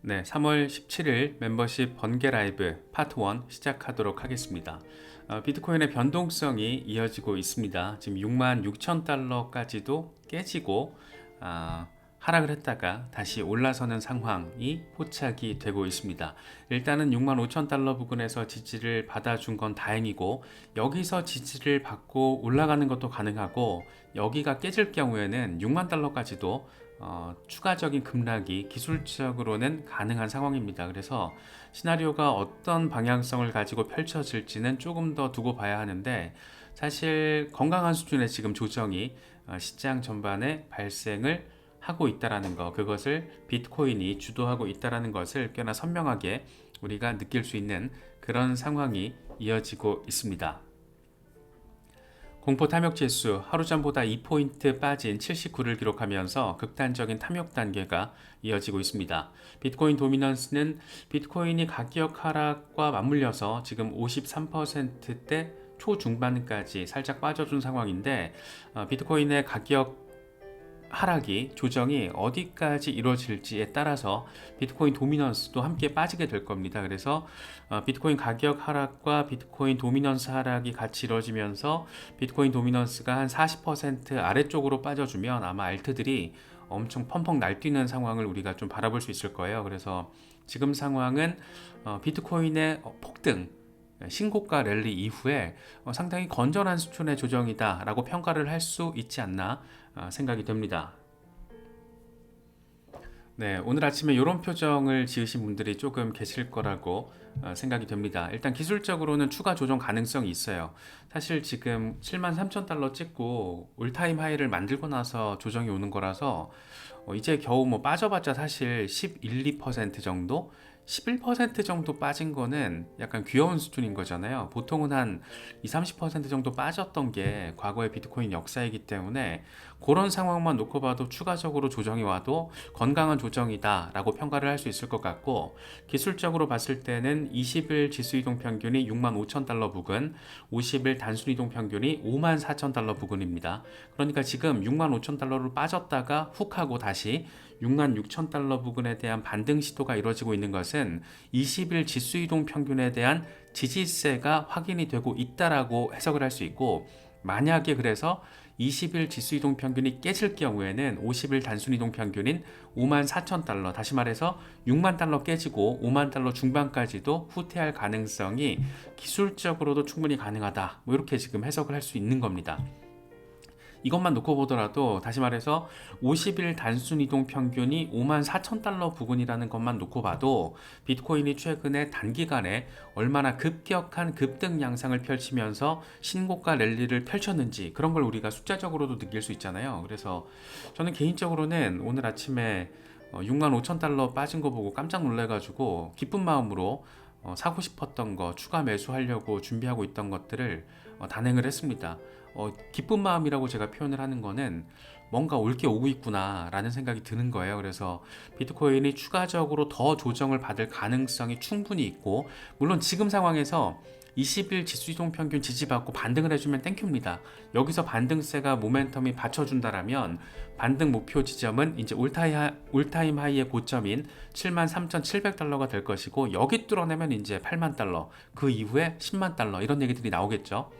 네, 3월 17일 멤버십 번개 라이브 파트 1 시작하도록 하겠습니다. 비트코인의 변동성이 이어지고 있습니다. 지금 6만 6천 달러까지도 깨지고 하락을 했다가 다시 올라서는 상황이 포착이 되고 있습니다. 일단은 6만 5천 달러 부근에서 지지를 받아준 건 다행이고, 여기서 지지를 받고 올라가는 것도 가능하고, 여기가 깨질 경우에는 6만 달러까지도 추가적인 급락이 기술적으로는 가능한 상황입니다. 그래서 시나리오가 어떤 방향성을 가지고 펼쳐질지는 조금 더 두고 봐야 하는데, 사실 건강한 수준의 지금 조정이 시장 전반에 발생을 하고 있다라는 거, 그것을 비트코인이 주도하고 있다라는 것을 꽤나 선명하게 우리가 느낄 수 있는 그런 상황이 이어지고 있습니다. 공포 탐욕 지수 하루 전보다 2포인트 빠진 79를 기록하면서 극단적인 탐욕 단계가 이어지고 있습니다. 비트코인 도미넌스는 비트코인이 가격 하락과 맞물려서 지금 53%대 초중반까지 살짝 빠져준 상황인데, 비트코인의 가격 하락이 조정이 어디까지 이루어질지에 따라서 비트코인 도미넌스도 함께 빠지게 될 겁니다. 그래서 비트코인 가격 하락과 비트코인 도미넌스 하락이 같이 이루어지면서 비트코인 도미넌스가 한 40% 아래쪽으로 빠져주면 아마 알트들이 엄청 펑펑 날뛰는 상황을 우리가 좀 바라볼 수 있을 거예요. 그래서 지금 상황은 비트코인의 폭등, 신고가 랠리 이후에 상당히 건전한 수준의 조정이다 라고 평가를 할 수 있지 않나 생각이 됩니다. 네, 오늘 아침에 이런 표정을 지으신 분들이 조금 계실 거라고 생각이 됩니다. 일단 기술적으로는 추가 조정 가능성이 있어요. 사실 지금 7만 3천 달러 찍고 올타임 하이를 만들고 나서 조정이 오는 거라서 이제 겨우 뭐 빠져봤자 사실 11, 2% 정도? 11% 정도 빠진 거는 약간 귀여운 수준인 거잖아요. 보통은 한 20, 30% 정도 빠졌던 게 과거의 비트코인 역사이기 때문에 그런 상황만 놓고 봐도 추가적으로 조정이 와도 건강한 조정이다 라고 평가를 할 수 있을 것 같고, 기술적으로 봤을 때는 20일 지수이동 평균이 6만 5천 달러 부근, 50일 단순이동 평균이 5만 4천 달러 부근입니다. 그러니까 지금 6만 5천 달러로 빠졌다가 훅 하고 다시 6만 6천 달러 부근에 대한 반등 시도가 이루어지고 있는 것은 20일 지수이동 평균에 대한 지지세가 확인이 되고 있다라고 해석을 할 수 있고, 만약에 그래서 20일 지수이동 평균이 깨질 경우에는 50일 단순이동 평균인 5만 4천 달러, 다시 말해서 6만 달러 깨지고 5만 달러 중반까지도 후퇴할 가능성이 기술적으로도 충분히 가능하다, 뭐 이렇게 지금 해석을 할 수 있는 겁니다. 이것만 놓고 보더라도 다시 말해서 50일 단순 이동 평균이 5만 4천 달러 부근이라는 것만 놓고 봐도 비트코인이 최근에 단기간에 얼마나 급격한 급등 양상을 펼치면서 신고가 랠리를 펼쳤는지, 그런 걸 우리가 숫자적으로도 느낄 수 있잖아요. 그래서 저는 개인적으로는 오늘 아침에 6만 5천 달러 빠진 거 보고 깜짝 놀래가지고 기쁜 마음으로 사고 싶었던 거 추가 매수하려고 준비하고 있던 것들을 단행을 했습니다. 기쁜 마음이라고 제가 표현을 하는 거는 뭔가 올 게 오고 있구나 라는 생각이 드는 거예요. 그래서 비트코인이 추가적으로 더 조정을 받을 가능성이 충분히 있고, 물론 지금 상황에서 20일 지수이동 평균 지지받고 반등을 해주면 땡큐입니다. 여기서 반등세가 모멘텀이 받쳐준다라면 반등 목표 지점은 이제 올타임 하이의 고점인 73,700달러가 될 것이고, 여기 뚫어내면 이제 8만 달러, 그 이후에 10만 달러, 이런 얘기들이 나오겠죠.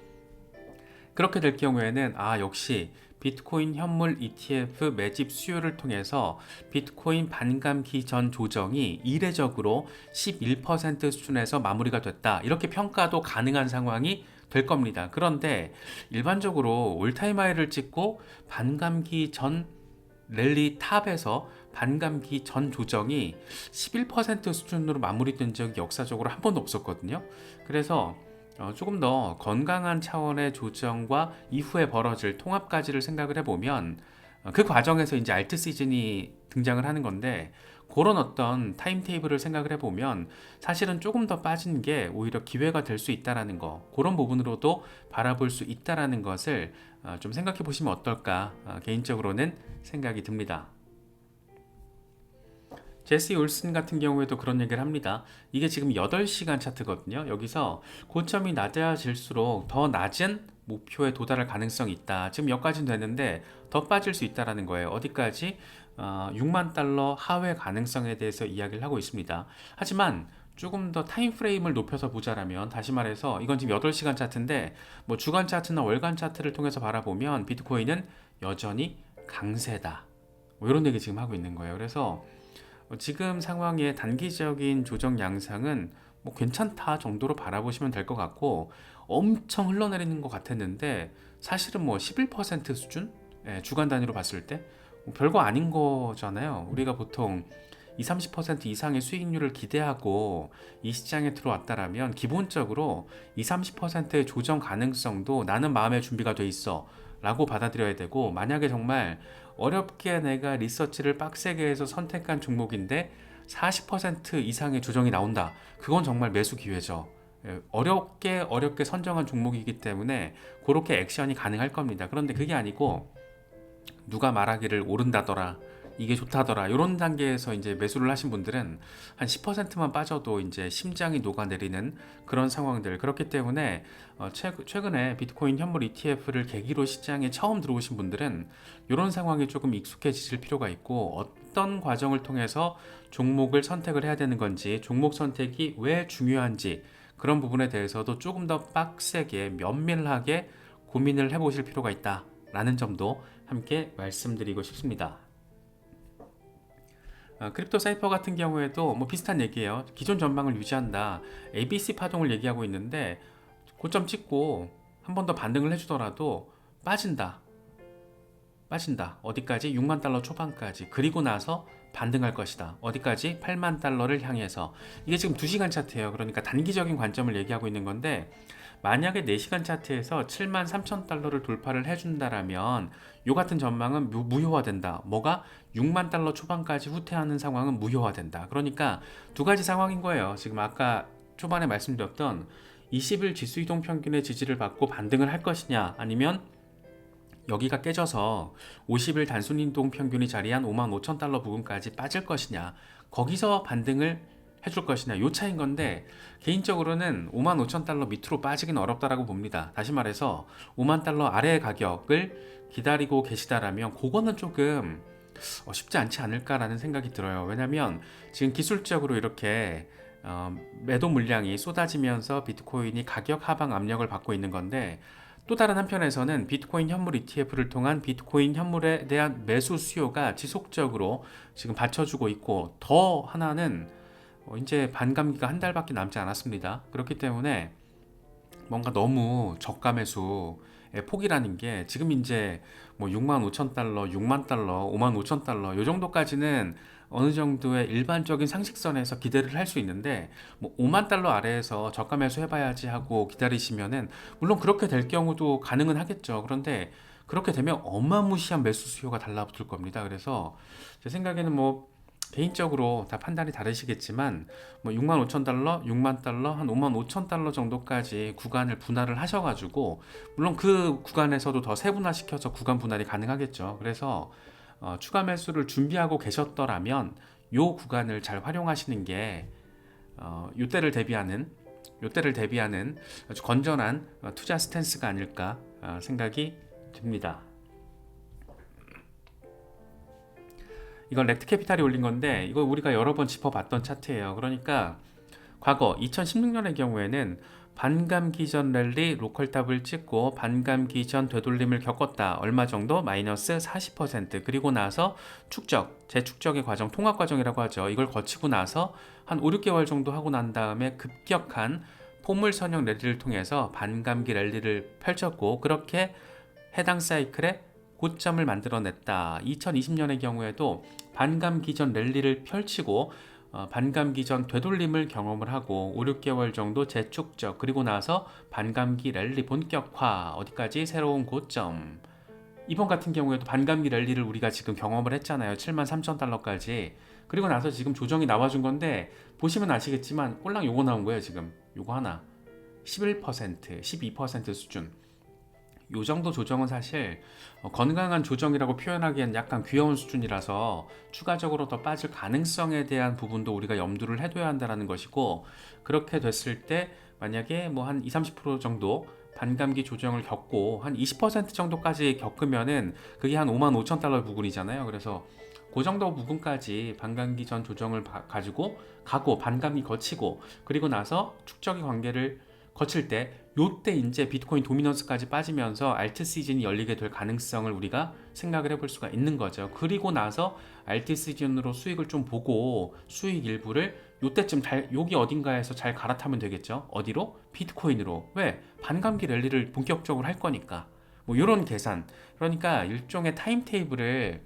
그렇게 될 경우에는 역시 비트코인 현물 ETF 매집 수요를 통해서 비트코인 반감기 전 조정이 이례적으로 11% 수준에서 마무리가 됐다, 이렇게 평가도 가능한 상황이 될 겁니다. 그런데 일반적으로 올타임 하이를 찍고 반감기 전 랠리 탑에서 반감기 전 조정이 11% 수준으로 마무리된 적이 역사적으로 한 번도 없었거든요. 그래서 조금 더 건강한 차원의 조정과 이후에 벌어질 통합까지를 생각을 해보면 그 과정에서 이제 알트 시즌이 등장을 하는 건데, 그런 어떤 타임테이블을 생각을 해보면 사실은 조금 더 빠진 게 오히려 기회가 될 수 있다라는 거, 그런 부분으로도 바라볼 수 있다라는 것을 좀 생각해 보시면 어떨까 개인적으로는 생각이 듭니다. 제시 올슨 같은 경우에도 그런 얘기를 합니다. 이게 지금 8시간 차트거든요. 여기서 고점이 낮아질수록 더 낮은 목표에 도달할 가능성이 있다. 지금 여기까지는 되는데 더 빠질 수 있다라는 거예요. 어디까지? 6만 달러 하회 가능성에 대해서 이야기를 하고 있습니다. 하지만 조금 더 타임 프레임을 높여서 보자라면, 다시 말해서 이건 지금 8시간 차트인데 뭐 주간 차트나 월간 차트를 통해서 바라보면 비트코인은 여전히 강세다. 뭐 이런 얘기 지금 하고 있는 거예요. 그래서 지금 상황의 단기적인 조정 양상은 뭐 괜찮다 정도로 바라보시면 될 것 같고, 엄청 흘러내리는 것 같았는데 사실은 뭐 11% 수준? 예, 주간 단위로 봤을 때 뭐 별거 아닌 거잖아요. 우리가 보통 20, 30% 이상의 수익률을 기대하고 이 시장에 들어왔다라면 기본적으로 20, 30%의 조정 가능성도 나는 마음의 준비가 돼 있어 라고 받아들여야 되고, 만약에 정말 어렵게 내가 리서치를 빡세게 해서 선택한 종목인데 40% 이상의 조정이 나온다, 그건 정말 매수 기회죠. 어렵게 선정한 종목이기 때문에 그렇게 액션이 가능할 겁니다. 그런데 그게 아니고 누가 말하기를 오른다더라, 이게 좋다더라, 이런 단계에서 이제 매수를 하신 분들은 한 10%만 빠져도 이제 심장이 녹아내리는 그런 상황들. 그렇기 때문에 최근에 비트코인 현물 ETF를 계기로 시장에 처음 들어오신 분들은 이런 상황에 조금 익숙해지실 필요가 있고, 어떤 과정을 통해서 종목을 선택을 해야 되는 건지, 종목 선택이 왜 중요한지, 그런 부분에 대해서도 조금 더 빡세게 면밀하게 고민을 해보실 필요가 있다라는 점도 함께 말씀드리고 싶습니다. 크립토 사이퍼 같은 경우에도 뭐 비슷한 얘기예요. 기존 전망을 유지한다, ABC 파동을 얘기하고 있는데 고점 찍고 한 번 더 반등을 해주더라도 빠진다. 어디까지? 6만 달러 초반까지. 그리고 나서 반등할 것이다. 어디까지? 8만 달러를 향해서. 이게 지금 2시간 차트예요. 그러니까 단기적인 관점을 얘기하고 있는 건데, 만약에 4시간 차트에서 7만 3천 달러를 돌파를 해준다라면 요 같은 전망은 무효화된다. 뭐가? 6만 달러 초반까지 후퇴하는 상황은 무효화된다. 그러니까 두 가지 상황인 거예요. 지금 아까 초반에 말씀드렸던 20일 지수 이동 평균의 지지를 받고 반등을 할 것이냐, 아니면 여기가 깨져서 50일 단순 이동 평균이 자리한 5만 5천 달러 부분까지 빠질 것이냐, 거기서 반등을 해줄 것이냐, 요 차인 건데, 개인적으로는 5만 5천 달러 밑으로 빠지긴 어렵다라고 봅니다. 다시 말해서 5만 달러 아래의 가격을 기다리고 계시다라면 그거는 조금 쉽지 않지 않을까라는 생각이 들어요. 왜냐면 지금 기술적으로 이렇게 매도 물량이 쏟아지면서 비트코인이 가격 하방 압력을 받고 있는 건데, 또 다른 한편에서는 비트코인 현물 ETF를 통한 비트코인 현물에 대한 매수 수요가 지속적으로 지금 받쳐주고 있고, 더 하나는 이제 반감기가 한 달밖에 남지 않았습니다. 그렇기 때문에 뭔가 너무 저가 매수의 폭이라는 게 지금 이제 뭐 6만 5천 달러, 6만 달러, 5만 5천 달러 요 정도까지는 어느 정도의 일반적인 상식선에서 기대를 할 수 있는데, 뭐 5만 달러 아래에서 저가 매수 해봐야지 하고 기다리시면은 물론 그렇게 될 경우도 가능은 하겠죠. 그런데 그렇게 되면 어마무시한 매수 수요가 달라붙을 겁니다. 그래서 제 생각에는 뭐 개인적으로 다 판단이 다르시겠지만 뭐 6만 5천 달러, 6만 달러, 한 5만 5천 달러 정도까지 구간을 분할을 하셔가지고, 물론 그 구간에서도 더 세분화시켜서 구간 분할이 가능하겠죠. 그래서 추가 매수를 준비하고 계셨더라면 요 구간을 잘 활용하시는 게 요때를 대비하는 아주 건전한 투자 스탠스가 아닐까 생각이 듭니다. 이건 렉트캐피탈이 올린 건데, 이거 우리가 여러 번 짚어봤던 차트예요. 그러니까 과거 2016년의 경우에는 반감기 전 랠리 로컬탑을 찍고 반감기 전 되돌림을 겪었다. 얼마 정도? 마이너스 40%. 그리고 나서 재축적의 과정, 통합 과정이라고 하죠. 이걸 거치고 나서 한 5, 6개월 정도 하고 난 다음에 급격한 포물선형 랠리를 통해서 반감기 랠리를 펼쳤고, 그렇게 해당 사이클에 고점을 만들어냈다. 2020년의 경우에도 반감기 전 랠리를 펼치고 반감기 전 되돌림을 경험을 하고 5, 6개월 정도 재축적, 그리고 나서 반감기 랠리 본격화, 어디까지? 새로운 고점. 이번 같은 경우에도 반감기 랠리를 우리가 지금 경험을 했잖아요. 7만 3천 달러까지. 그리고 나서 지금 조정이 나와준 건데, 보시면 아시겠지만 꼴랑 요거 나온 거예요. 지금 요거 하나 11%, 12% 수준. 요 정도 조정은 사실 건강한 조정이라고 표현하기엔 약간 귀여운 수준이라서 추가적으로 더 빠질 가능성에 대한 부분도 우리가 염두를 해둬야 한다는 것이고, 그렇게 됐을 때 만약에 뭐 한 20, 30% 정도 반감기 조정을 겪고 한 20% 정도까지 겪으면은 그게 한 5만 5천 달러 부근이잖아요. 그래서 그 정도 부분까지 반감기 전 조정을 가지고 가고 반감기 거치고 그리고 나서 축적의 관계를 거칠 때 요때 이제 비트코인 도미넌스까지 빠지면서 알트 시즌이 열리게 될 가능성을 우리가 생각을 해볼 수가 있는 거죠. 그리고 나서 알트 시즌으로 수익을 좀 보고 수익 일부를 요때쯤 여기 어딘가에서 잘 갈아타면 되겠죠. 어디로? 비트코인으로. 왜? 반감기 랠리를 본격적으로 할 거니까. 뭐 이런 계산. 그러니까 일종의 타임테이블을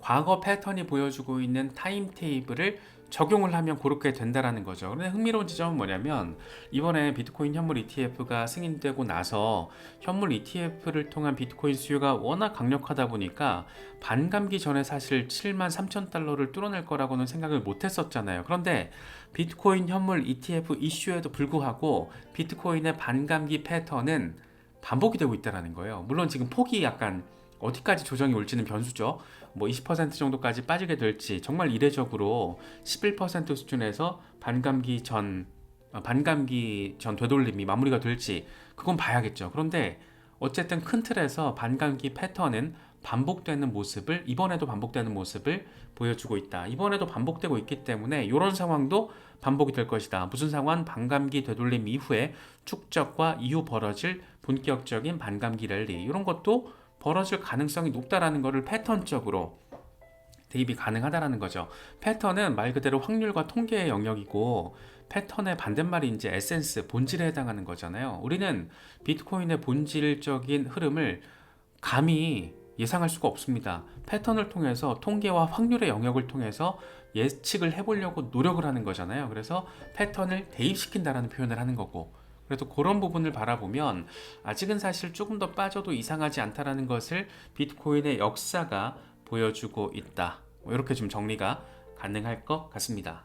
과거 패턴이 보여주고 있는 타임테이블을 적용을 하면 그렇게 된다라는 거죠. 그런데 흥미로운 지점은 뭐냐면 이번에 비트코인 현물 ETF가 승인되고 나서 현물 ETF를 통한 비트코인 수요가 워낙 강력하다 보니까 반감기 전에 사실 7만 3천 달러를 뚫어낼 거라고는 생각을 못 했었잖아요. 그런데 비트코인 현물 ETF 이슈에도 불구하고 비트코인의 반감기 패턴은 반복이 되고 있다는 거예요. 물론 지금 폭이 약간 어디까지 조정이 올지는 변수죠. 뭐 20% 정도까지 빠지게 될지 정말 이례적으로 11% 수준에서 반감기 전 되돌림이 마무리가 될지 그건 봐야겠죠. 그런데 어쨌든 큰 틀에서 반감기 패턴은 반복되는 모습을 이번에도 반복되는 모습을 보여주고 있다. 이번에도 반복되고 있기 때문에 이런 상황도 반복이 될 것이다. 무슨 상황? 반감기 되돌림 이후에 축적과 이후 벌어질 본격적인 반감기 랠리 이런 것도 벌어질 가능성이 높다라는 것을 패턴적으로 대입이 가능하다라는 거죠. 패턴은 말 그대로 확률과 통계의 영역이고 패턴의 반대말이 이제 에센스, 본질에 해당하는 거잖아요. 우리는 비트코인의 본질적인 흐름을 감히 예상할 수가 없습니다. 패턴을 통해서 통계와 확률의 영역을 통해서 예측을 해보려고 노력을 하는 거잖아요. 그래서 패턴을 대입시킨다라는 표현을 하는 거고 그래도 그런 부분을 바라보면 아직은 사실 조금 더 빠져도 이상하지 않다라는 것을 비트코인의 역사가 보여주고 있다. 이렇게 좀 정리가 가능할 것 같습니다.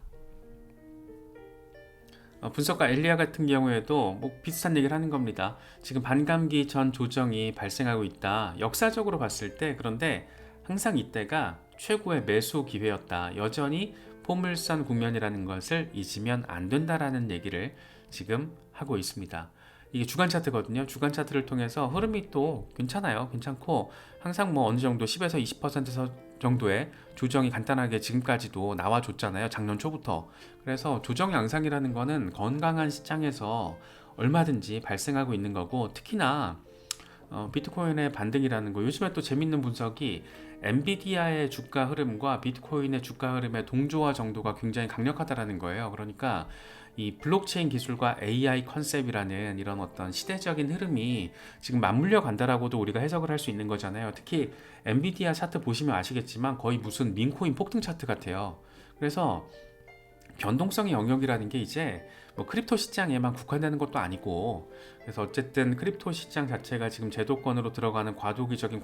분석가 엘리아 같은 경우에도 뭐 비슷한 얘기를 하는 겁니다. 지금 반감기 전 조정이 발생하고 있다. 역사적으로 봤을 때 그런데 항상 이때가 최고의 매수 기회였다. 여전히 포물선 국면이라는 것을 잊으면 안 된다라는 얘기를 지금 하고 있습니다. 이게 주간 차트거든요. 주간 차트를 통해서 흐름이 또 괜찮아요. 괜찮고 항상 뭐 어느 정도 10에서 20% 정도의 조정이 간단하게 지금까지도 나와줬잖아요. 작년 초부터. 그래서 조정 양상이라는 거는 건강한 시장에서 얼마든지 발생하고 있는 거고 특히나 비트코인의 반등이라는 거 요즘에 또 재밌는 분석이 엔비디아의 주가 흐름과 비트코인의 주가 흐름의 동조화 정도가 굉장히 강력하다라는 거예요. 그러니까 이 블록체인 기술과 AI 컨셉이라는 이런 어떤 시대적인 흐름이 지금 맞물려 간다라고도 우리가 해석을 할 수 있는 거잖아요. 특히 엔비디아 차트 보시면 아시겠지만 거의 무슨 민코인 폭등 차트 같아요. 그래서 변동성의 영역이라는 게 이제 뭐 크립토 시장에만 국한되는 것도 아니고 그래서 어쨌든 크립토 시장 자체가 지금 제도권으로 들어가는 과도기적인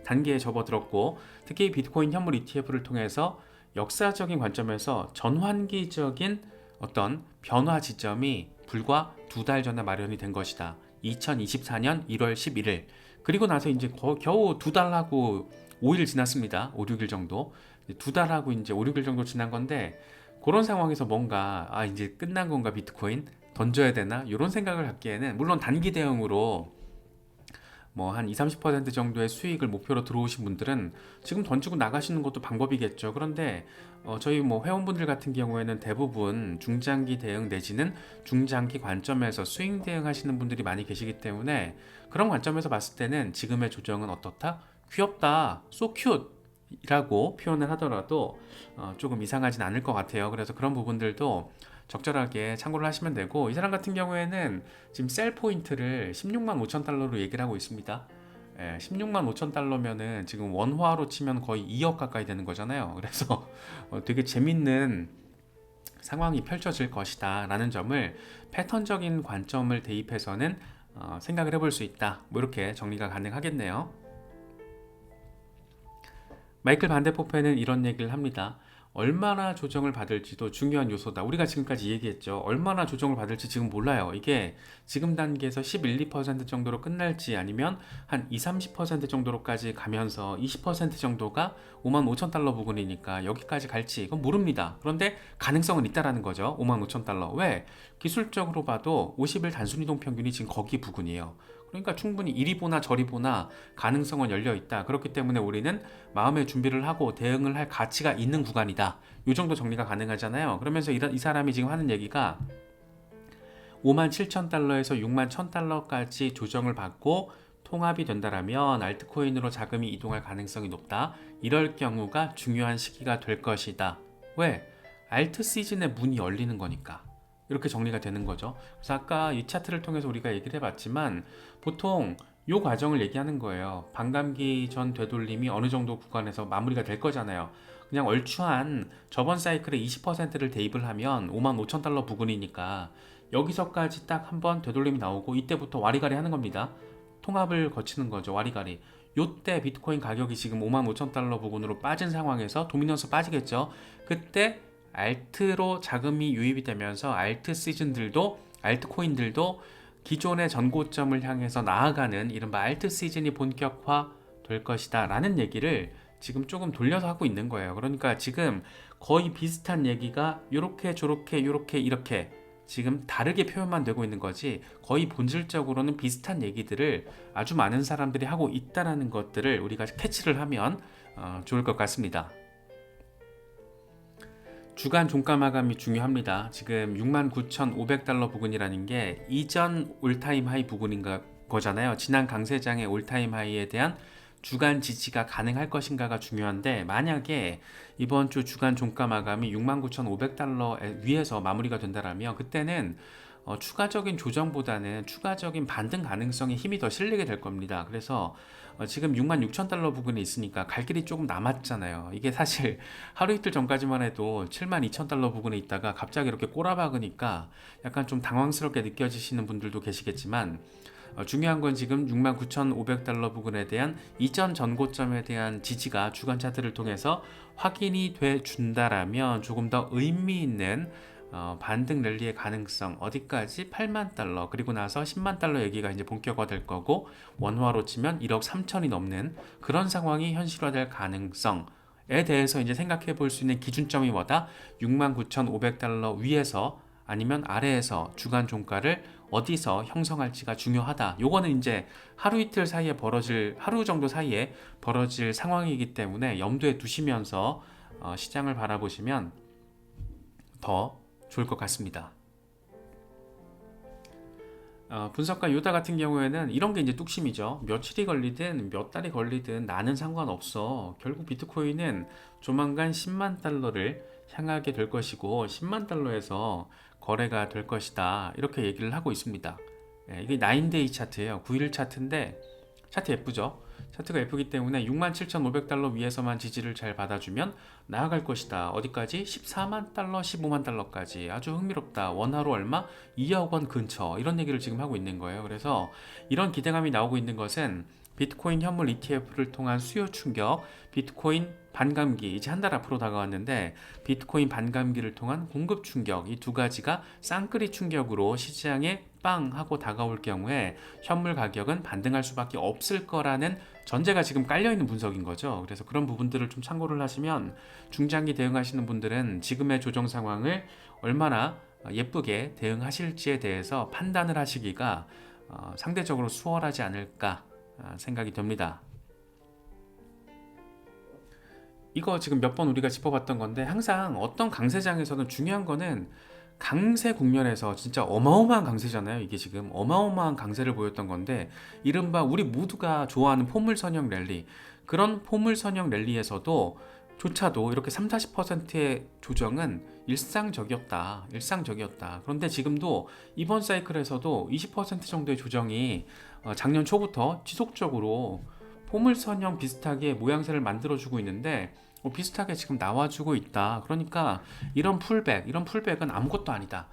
단계에 접어들었고 특히 비트코인 현물 ETF를 통해서 역사적인 관점에서 전환기적인 어떤 변화 지점이 불과 2달 전에 마련이 된 것이다. 2024년 1월 11일 그리고 나서 이제 겨우 2달하고 5일 지났습니다. 5, 6일 정도 2달하고 이제 5, 6일 정도 지난 건데 그런 상황에서 뭔가 이제 끝난 건가 비트코인 던져야 되나 이런 생각을 갖기에는 물론 단기 대응으로 뭐 한 20-30% 정도의 수익을 목표로 들어오신 분들은 지금 던지고 나가시는 것도 방법이겠죠. 그런데 저희 뭐 회원분들 같은 경우에는 대부분 중장기 대응 내지는 중장기 관점에서 스윙 대응하시는 분들이 많이 계시기 때문에 그런 관점에서 봤을 때는 지금의 조정은 어떻다? 귀엽다, so cute 이라고 표현을 하더라도 조금 이상하진 않을 것 같아요. 그래서 그런 부분들도 적절하게 참고를 하시면 되고 이 사람 같은 경우에는 지금 셀 포인트를 16만 5천 달러로 얘기를 하고 있습니다. 16만 5천 달러면은 지금 원화로 치면 거의 2억 가까이 되는 거잖아요. 그래서 되게 재밌는 상황이 펼쳐질 것이다 라는 점을 패턴적인 관점을 대입해서는 생각을 해볼 수 있다. 뭐 이렇게 정리가 가능하겠네요. 마이클 반데포페는 이런 얘기를 합니다. 얼마나 조정을 받을지도 중요한 요소다. 우리가 지금까지 얘기했죠. 얼마나 조정을 받을지 지금 몰라요. 이게 지금 단계에서 11, 2% 정도로 끝날지 아니면 한 2, 30% 정도로까지 가면서 20% 정도가 5만 5천 달러 부근이니까 여기까지 갈지 이건 모릅니다. 그런데 가능성은 있다라는 거죠. 5만 5천 달러. 왜? 기술적으로 봐도 50일 단순이동 평균이 지금 거기 부근이에요. 그러니까 충분히 이리 보나 저리 보나 가능성은 열려 있다. 그렇기 때문에 우리는 마음의 준비를 하고 대응을 할 가치가 있는 구간이다. 이 정도 정리가 가능하잖아요. 그러면서 이 사람이 지금 하는 얘기가 5만 7천 달러에서 6만 1천 달러까지 조정을 받고 통합이 된다라면 알트코인으로 자금이 이동할 가능성이 높다. 이럴 경우가 중요한 시기가 될 것이다. 왜? 알트 시즌에 문이 열리는 거니까. 이렇게 정리가 되는 거죠. 그래서 아까 이 차트를 통해서 우리가 얘기를 해봤지만 보통 이 과정을 얘기하는 거예요. 반감기 전 되돌림이 어느 정도 구간에서 마무리가 될 거잖아요. 그냥 얼추한 저번 사이클에 20%를 대입을 하면 5만 5천 달러 부근이니까 여기서까지 딱 한번 되돌림이 나오고 이때부터 와리가리 하는 겁니다. 통합을 거치는 거죠. 와리가리. 요때 비트코인 가격이 지금 5만 5천 달러 부근으로 빠진 상황에서 도미넌스 빠지겠죠. 그때 알트로 자금이 유입이 되면서 알트 시즌들도 알트코인들도 기존의 전고점을 향해서 나아가는 이른바 알트 시즌이 본격화 될 것이다 라는 얘기를 지금 조금 돌려서 하고 있는 거예요. 그러니까 지금 거의 비슷한 얘기가 요렇게 저렇게 요렇게 이렇게 지금 다르게 표현만 되고 있는 거지 거의 본질적으로는 비슷한 얘기들을 아주 많은 사람들이 하고 있다는 것들을 우리가 캐치를 하면 좋을 것 같습니다. 주간 종가 마감이 중요합니다. 지금 69,500달러 부근이라는 게 이전 올타임 하이 부근인 거잖아요. 지난 강세장의 올타임 하이에 대한 주간 지지가 가능할 것인가가 중요한데 만약에 이번 주 주간 종가 마감이 69,500달러 위에서 마무리가 된다면 그때는 추가적인 조정보다는 추가적인 반등 가능성에 힘이 더 실리게 될 겁니다. 그래서 지금 66,000달러 부근에 있으니까 갈 길이 조금 남았잖아요. 이게 사실 하루 이틀 전까지만 해도 72,000달러 부근에 있다가 갑자기 이렇게 꼬라박으니까 약간 좀 당황스럽게 느껴지시는 분들도 계시겠지만 중요한 건 지금 69,500달러 부근에 대한 이전 전고점에 대한 지지가 주간 차트를 통해서 확인이 돼 준다라면 조금 더 의미 있는 반등 랠리의 가능성 어디까지 8만 달러 그리고 나서 10만 달러 얘기가 이제 본격화 될 거고 원화로 치면 1억 3천이 넘는 그런 상황이 현실화될 가능성에 대해서 이제 생각해 볼 수 있는 기준점이 뭐다? 69,500달러 위에서 아니면 아래에서 주간 종가를 어디서 형성할지가 중요하다. 요거는 이제 하루 이틀 사이에 하루 정도 사이에 벌어질 상황이기 때문에 염두에 두시면서 시장을 바라보시면 더 좋을 것 같습니다. 분석가 요다 같은 경우에는 이런 게 이제 뚝심이죠. 며칠이 걸리든 몇 달이 걸리든 나는 상관없어. 결국 비트코인은 조만간 10만 달러를 향하게 될 것이고 10만 달러에서 거래가 될 것이다. 이렇게 얘기를 하고 있습니다. 이게 9데이 차트예요. 9일 차트인데 차트 예쁘죠? 차트가 예쁘기 때문에 67,500달러 위에서만 지지를 잘 받아주면 나아갈 것이다. 어디까지? 14만 달러, 15만 달러까지. 아주 흥미롭다. 원화로 얼마? 2억 원 근처. 이런 얘기를 지금 하고 있는 거예요. 그래서 이런 기대감이 나오고 있는 것은 비트코인 현물 ETF를 통한 수요 충격, 비트코인 반감기, 이제 한 달 앞으로 다가왔는데 비트코인 반감기를 통한 공급 충격, 이 두 가지가 쌍끌이 충격으로 시장에 빵 하고 다가올 경우에 현물 가격은 반등할 수밖에 없을 거라는 전제가 지금 깔려있는 분석인 거죠. 그래서 그런 부분들을 좀 참고를 하시면 중장기 대응하시는 분들은 지금의 조정 상황을 얼마나 예쁘게 대응하실지에 대해서 판단을 하시기가 상대적으로 수월하지 않을까 생각이 듭니다. 이거 지금 몇 번 우리가 짚어봤던 건데 항상 어떤 강세장에서는 중요한 거는 강세 국면에서 진짜 어마어마한 강세잖아요. 이게 지금 어마어마한 강세를 보였던 건데 이른바 우리 모두가 좋아하는 포물선형 랠리 그런 포물선형 랠리에서도 조차도 이렇게 30-40%의 조정은 일상적이었다. 그런데 지금도 이번 사이클에서도 20% 정도의 조정이 작년 초부터 지속적으로 포물선형 비슷하게 모양새를 만들어주고 있는데 비슷하게 지금 나와주고 있다. 그러니까 이런 풀백은 아무것도 아니다.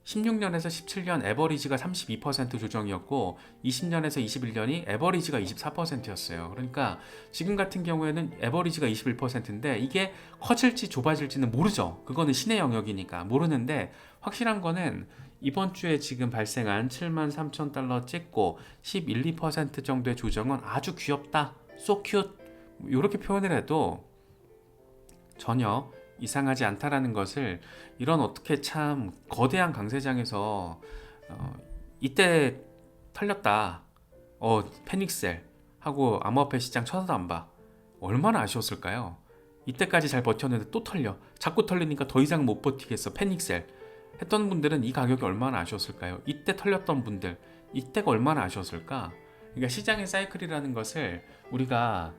16년에서 17년 에버리지가 32% 조정이었고 20년에서 21년이 에버리지가 24%였어요. 그러니까 지금 같은 경우에는 에버리지가 21%인데 이게 커질지 좁아질지는 모르죠. 그거는 신의 영역이니까 모르는데 확실한 거는 이번 주에 지금 발생한 73,000달러 찍고 11, 2% 정도의 조정은 아주 귀엽다. So cute. 이렇게 표현을 해도 전혀 이상하지 않다라는 것을 이런 어떻게 참 거대한 강세장에서 이때 털렸다. 패닉셀 하고 암호화폐 시장 쳐다도 안 봐. 얼마나 아쉬웠을까요? 이때까지 잘 버텼는데 또 털려. 자꾸 털리니까 더 이상 못 버티겠어. 패닉셀 했던 분들은 이 가격이 얼마나 아쉬웠을까요? 이때 털렸던 분들 이때가 얼마나 아쉬웠을까? 그러니까 시장의 사이클이라는 것을 우리가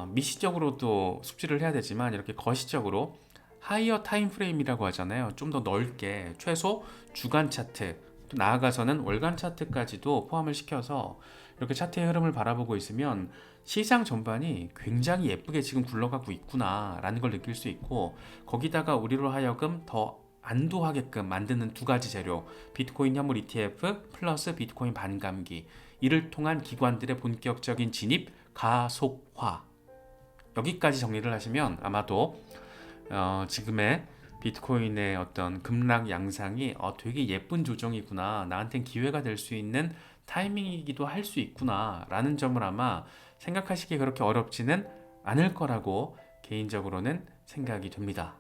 미시적으로도 숙지를 해야 되지만 이렇게 거시적으로 하이어 타임 프레임이라고 하잖아요. 좀 더 넓게 최소 주간 차트 또 나아가서는 월간 차트까지도 포함을 시켜서 이렇게 차트의 흐름을 바라보고 있으면 시장 전반이 굉장히 예쁘게 지금 굴러가고 있구나 라는 걸 느낄 수 있고 거기다가 우리로 하여금 더 안도하게끔 만드는 두 가지 재료 비트코인 현물 ETF 플러스 비트코인 반감기 이를 통한 기관들의 본격적인 진입 가속화 여기까지 정리를 하시면 아마도 지금의 비트코인의 어떤 급락 양상이 되게 예쁜 조정이구나 나한텐 기회가 될 수 있는 타이밍이기도 할 수 있구나 라는 점을 아마 생각하시기 그렇게 어렵지는 않을 거라고 개인적으로는 생각이 됩니다.